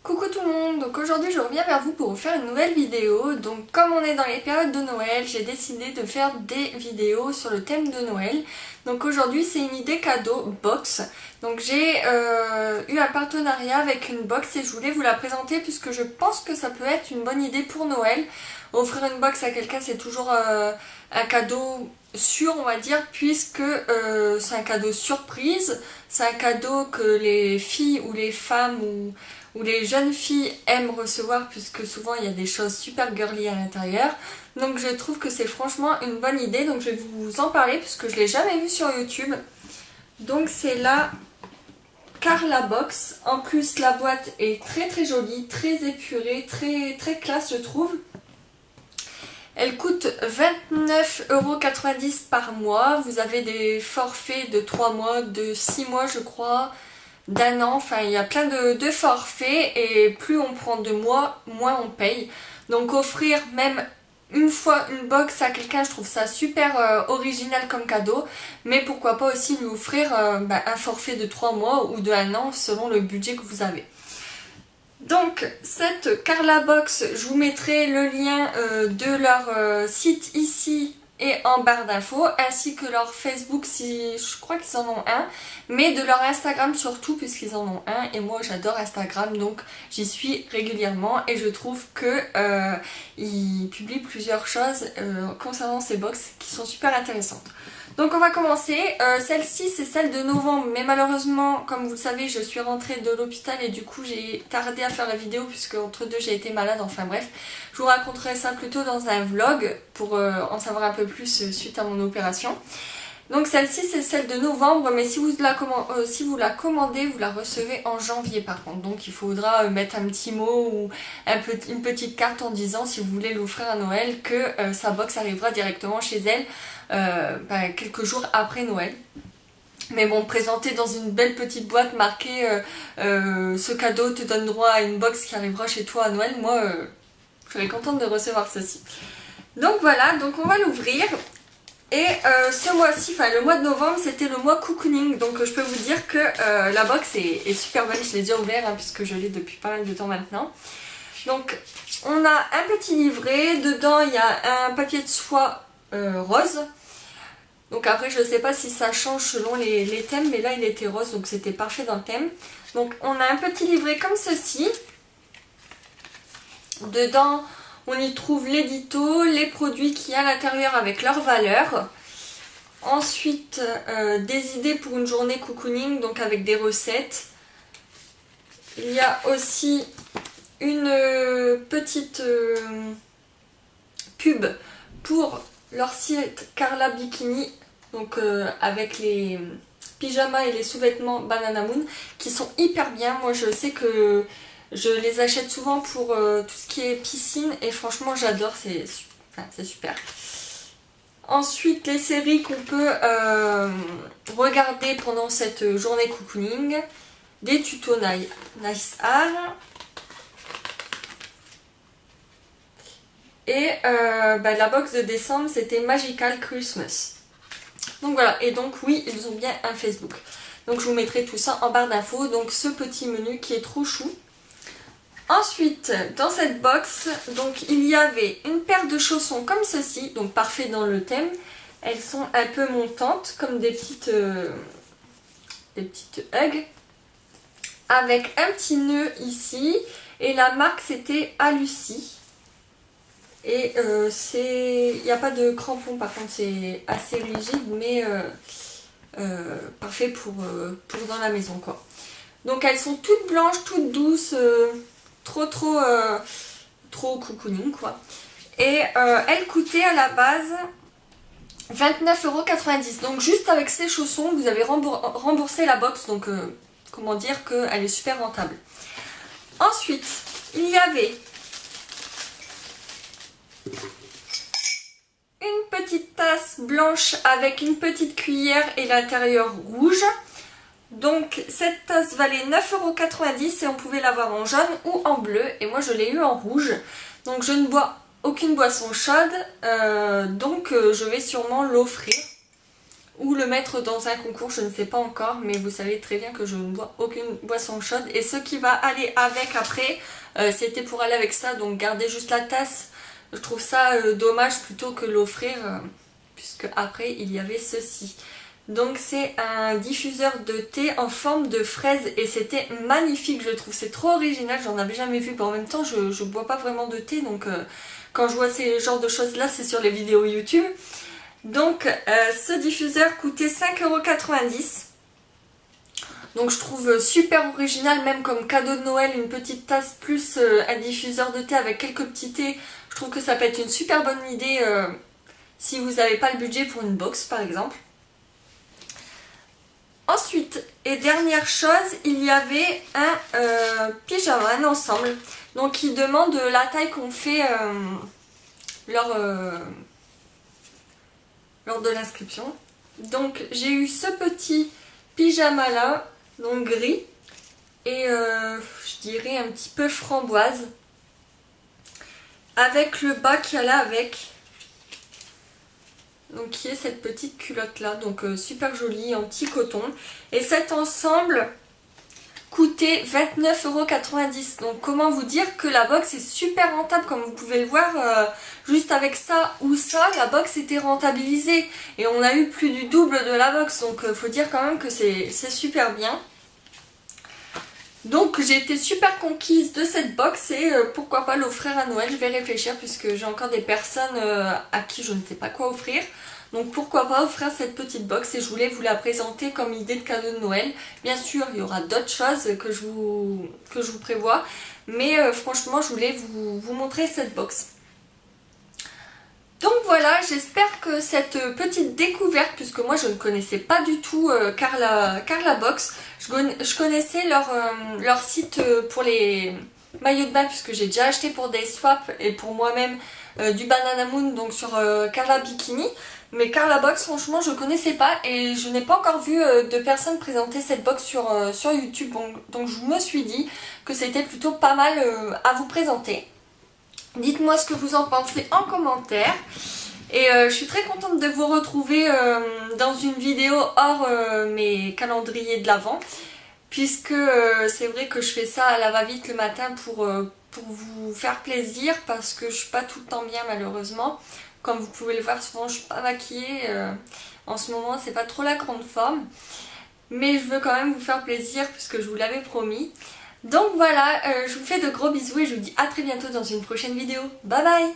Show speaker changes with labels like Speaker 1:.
Speaker 1: Coucou tout le monde, donc aujourd'hui je reviens vers vous pour vous faire une nouvelle vidéo. Donc comme on est dans les périodes de Noël, j'ai décidé de faire des vidéos sur le thème de Noël. Donc aujourd'hui c'est une idée cadeau box. Donc j'ai eu un partenariat avec une box et je voulais vous la présenter puisque je pense que ça peut être une bonne idée pour Noël. Offrir une box à quelqu'un c'est toujours un cadeau sûr on va dire, puisque c'est un cadeau surprise. C'est un cadeau que les filles ou les femmes ou les jeunes filles aiment recevoir, puisque souvent il y a des choses super girly à l'intérieur. Donc je trouve que c'est franchement une bonne idée, donc je vais vous en parler puisque je ne l'ai jamais vu sur YouTube. Donc c'est la Carla Box. En plus la boîte est très très jolie, très épurée, très classe je trouve. Elle coûte 29,90 € par mois. Vous avez des forfaits de 3 mois, de 6 mois je crois, d'un an. Enfin il y a plein de forfaits et plus on prend de mois, moins on paye. Donc offrir même une fois une box à quelqu'un, je trouve ça super original comme cadeau. Mais pourquoi pas aussi lui offrir un forfait de 3 mois ou de 1 an selon le budget que vous avez. Donc cette Carla Box, je vous mettrai le lien de leur site ici et en barre d'infos, ainsi que leur Facebook si je crois qu'ils en ont un, mais de leur Instagram surtout puisqu'ils en ont un et moi j'adore Instagram donc j'y suis régulièrement et je trouve que ils publient plusieurs choses concernant ces box qui sont super intéressantes. Donc on va commencer, celle-ci c'est celle de novembre mais malheureusement comme vous le savez je suis rentrée de l'hôpital et du coup j'ai tardé à faire la vidéo puisque entre deux j'ai été malade, enfin bref. Je vous raconterai ça plutôt dans un vlog pour en savoir un peu plus suite à mon opération. Donc celle-ci c'est celle de novembre mais si vous la commandez vous la recevez en janvier par contre. Donc il faudra mettre un petit mot ou une petite carte en disant si vous voulez l'offrir à Noël que sa box arrivera directement chez elle quelques jours après Noël. Mais bon, présenter dans une belle petite boîte marquée ce cadeau te donne droit à une box qui arrivera chez toi à Noël, moi je serais contente de recevoir ceci. Donc voilà, donc on va l'ouvrir. Et ce mois-ci, enfin le mois de novembre, c'était le mois cocooning. Donc je peux vous dire que la box est super belle. Je l'ai déjà ouvert puisque je l'ai depuis pas mal de temps maintenant. Donc on a un petit livret. Dedans il y a un papier de soie rose. Donc après je ne sais pas si ça change selon les thèmes. Mais là il était rose donc c'était parfait dans le thème. Donc on a un petit livret comme ceci. Dedans on y trouve l'édito, les produits qu'il y a à l'intérieur avec leurs valeurs. Ensuite, des idées pour une journée cocooning, donc avec des recettes. Il y a aussi une petite pub pour leur site Carla Bikini, donc avec les pyjamas et les sous-vêtements Banana Moon, qui sont hyper bien. Moi je sais que je les achète souvent pour tout ce qui est piscine et franchement j'adore, c'est super. Ensuite les séries qu'on peut regarder pendant cette journée cocooning, des tutos Nice Art et la box de décembre c'était Magical Christmas. Donc voilà, et donc oui ils ont bien un Facebook. Donc je vous mettrai tout ça en barre d'infos, donc ce petit menu qui est trop chou. Ensuite, dans cette box, donc il y avait une paire de chaussons comme ceci, donc parfait dans le thème. Elles sont un peu montantes, comme des petites hugs, avec un petit nœud ici. Et la marque c'était Alucy. Et il n'y a pas de crampons, par contre c'est assez rigide, mais parfait pour dans la maison quoi. Donc elles sont toutes blanches, toutes douces. Trop cocooning quoi. Et elle coûtait à la base 29,90 €. Donc juste avec ces chaussons vous avez remboursé la box. Donc comment dire qu'elle est super rentable. Ensuite il y avait une petite tasse blanche avec une petite cuillère et l'intérieur rouge. Donc cette tasse valait 9,90 € et on pouvait l'avoir en jaune ou en bleu et moi je l'ai eu en rouge. Donc je ne bois aucune boisson chaude donc je vais sûrement l'offrir ou le mettre dans un concours, je ne sais pas encore, mais vous savez très bien que je ne bois aucune boisson chaude. Et ce qui va aller avec après, c'était pour aller avec ça, donc garder juste la tasse. Je trouve ça dommage plutôt que l'offrir, puisque après il y avait ceci. Donc c'est un diffuseur de thé en forme de fraise et c'était magnifique, je trouve. C'est trop original, j'en avais jamais vu. Mais en même temps, je bois pas vraiment de thé, donc quand je vois ces genres de choses là, c'est sur les vidéos YouTube. Donc ce diffuseur coûtait 5,90 €. Donc je trouve super original, même comme cadeau de Noël, une petite tasse plus un diffuseur de thé avec quelques petits thés. Je trouve que ça peut être une super bonne idée si vous n'avez pas le budget pour une box par exemple. Ensuite, et dernière chose, il y avait un pyjama, un ensemble. Donc il demande la taille qu'on fait lors de l'inscription. Donc j'ai eu ce petit pyjama là, donc gris, et je dirais un petit peu framboise, avec le bas qu'il y a là avec, donc qui est cette petite culotte là, donc super jolie en petit coton. Et cet ensemble coûtait 29,90 €. Donc comment vous dire que la box est super rentable, comme vous pouvez le voir, juste avec ça ou ça, la box était rentabilisée. Et on a eu plus du double de la box, donc faut dire quand même que c'est super bien. Donc j'ai été super conquise de cette box et pourquoi pas l'offrir à Noël. Je vais réfléchir puisque j'ai encore des personnes à qui je ne sais pas quoi offrir. Donc pourquoi pas offrir cette petite box, et je voulais vous la présenter comme idée de cadeau de Noël. Bien sûr, il y aura d'autres choses que je vous prévois, mais franchement je voulais vous montrer cette box. Donc voilà, j'espère que cette petite découverte, puisque moi je ne connaissais pas du tout Carla Box, je connaissais leur site pour les maillots de bain, puisque j'ai déjà acheté pour des swaps et pour moi-même du Banana Moon, donc sur Carla Bikini. Mais Carla Box, franchement, je connaissais pas et je n'ai pas encore vu de personnes présenter cette box sur YouTube. Donc je me suis dit que c'était plutôt pas mal à vous présenter. Dites-moi ce que vous en pensez en commentaire. Et je suis très contente de vous retrouver dans une vidéo hors mes calendriers de l'Avent. Puisque c'est vrai que je fais ça à la va-vite le matin pour vous faire plaisir. Parce que je suis pas tout le temps bien malheureusement. Comme vous pouvez le voir, souvent je suis pas maquillée. En ce moment c'est pas trop la grande forme. Mais je veux quand même vous faire plaisir puisque je vous l'avais promis. Donc voilà, je vous fais de gros bisous et je vous dis à très bientôt dans une prochaine vidéo. Bye bye!